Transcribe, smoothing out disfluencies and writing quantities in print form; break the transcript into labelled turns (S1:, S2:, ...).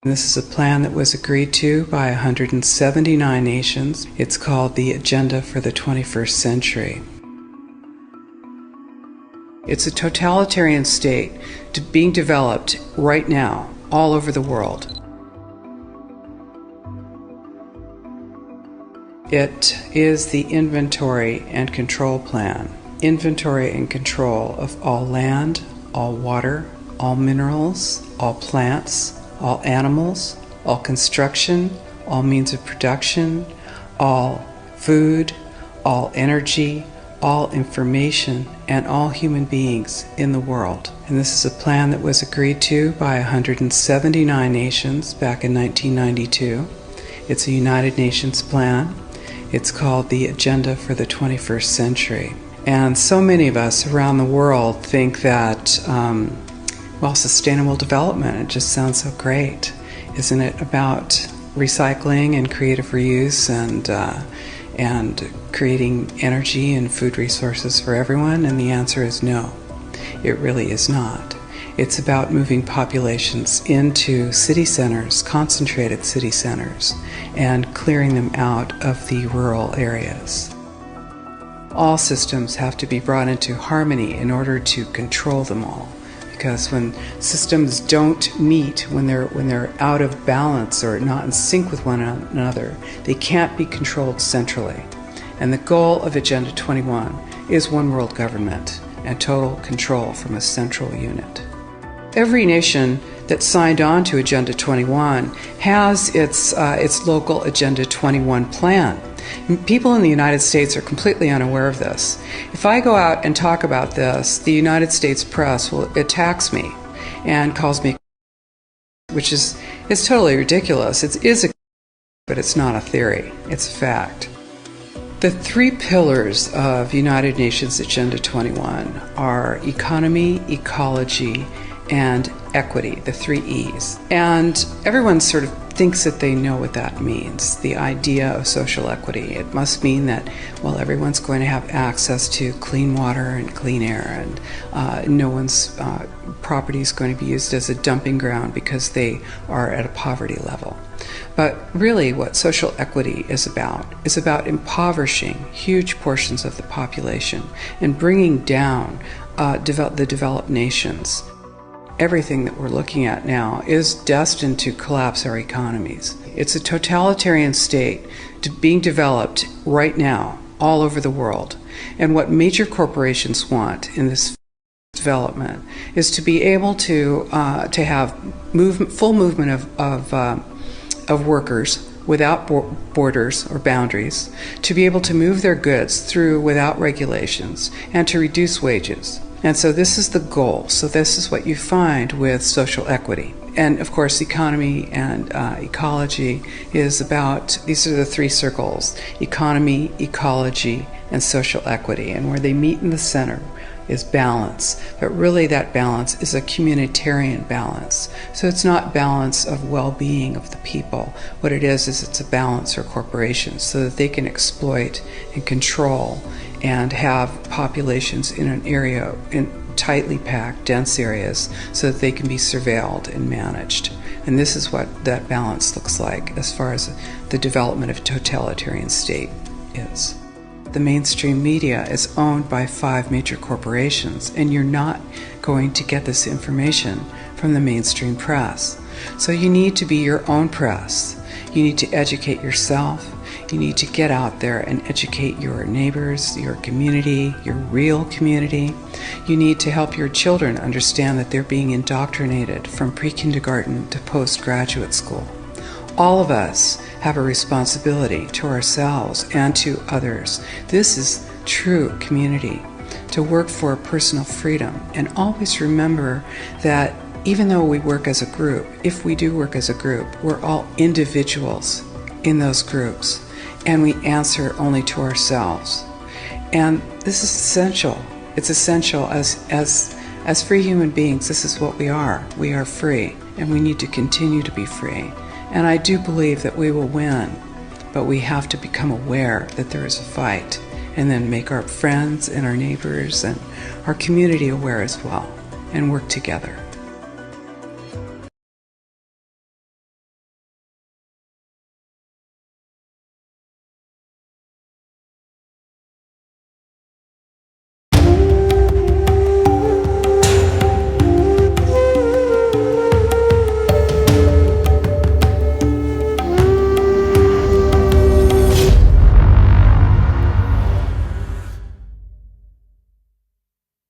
S1: This is a plan that was agreed to by 179 nations. It's called the Agenda for the 21st Century. It's a totalitarian state being developed right now all over the world. It is the inventory and control plan. Inventory and control of all land, all water, all minerals, all plants, all animals, all construction, all means of production, all food, all energy, all information, and all human beings in the world. And this is a plan that was agreed to by 179 nations back in 1992. It's a United Nations plan. It's called the Agenda for the 21st Century. And so many of us around the world think that sustainable development, it just sounds so great. Isn't it about recycling and creative reuse and creating energy and food resources for everyone? And the answer is no, it really is not. It's about moving populations into city centers, concentrated city centers, and clearing them out of the rural areas. All systems have to be brought into harmony in order to control them all. Because when systems don't meet, when they're out of balance or not in sync with one another, they can't be controlled centrally. And the goal of Agenda 21 is one world government and total control from a central unit. Every nation that signed on to Agenda 21 has its local Agenda 21 plan. People in the United States are completely unaware of this. If I go out and talk about this, the United States press attacks me and calls me, which is totally ridiculous. It is but it's not a theory. It's a fact. The three pillars of United Nations Agenda 21 are economy, ecology, and equity, the three E's. And everyone sort of thinks that they know what that means, the idea of social equity. It must mean that, everyone's going to have access to clean water and clean air, and no one's property is going to be used as a dumping ground because they are at a poverty level. But really what social equity is about impoverishing huge portions of the population and bringing down the developed nations. Everything that we're looking at now is destined to collapse our economies. It's a totalitarian state being developed right now all over the world. And what major corporations want in this development is to be able to have full movement of workers without borders or boundaries, to be able to move their goods through without regulations, and to reduce wages. And so this is the goal. So this is what you find with social equity. And of course, economy and ecology is about, these are the three circles: economy, ecology, and social equity. And where they meet in the center is balance. But really that balance is a communitarian balance. So it's not balance of well-being of the people. What it is it's a balance for corporations so that they can exploit and control and have populations in an area, in tightly packed, dense areas, so that they can be surveilled and managed. And this is what that balance looks like as far as the development of a totalitarian state is. The mainstream media is owned by 5 major corporations, and you're not going to get this information from the mainstream press. So you need to be your own press. You need to educate yourself. You need to get out there and educate your neighbors, your community, your real community. You need to help your children understand that they're being indoctrinated from pre-kindergarten to postgraduate school. All of us have a responsibility to ourselves and to others. This is true community, to work for personal freedom. And always remember that even though we work as a group, if we do work as a group, we're all individuals in those groups, and we answer only to ourselves. And this is essential. It's essential as free human beings. This is what we are. We are free, and we need to continue to be free. And I do believe that we will win, but we have to become aware that there is a fight, and then make our friends and our neighbors and our community aware as well, and work together.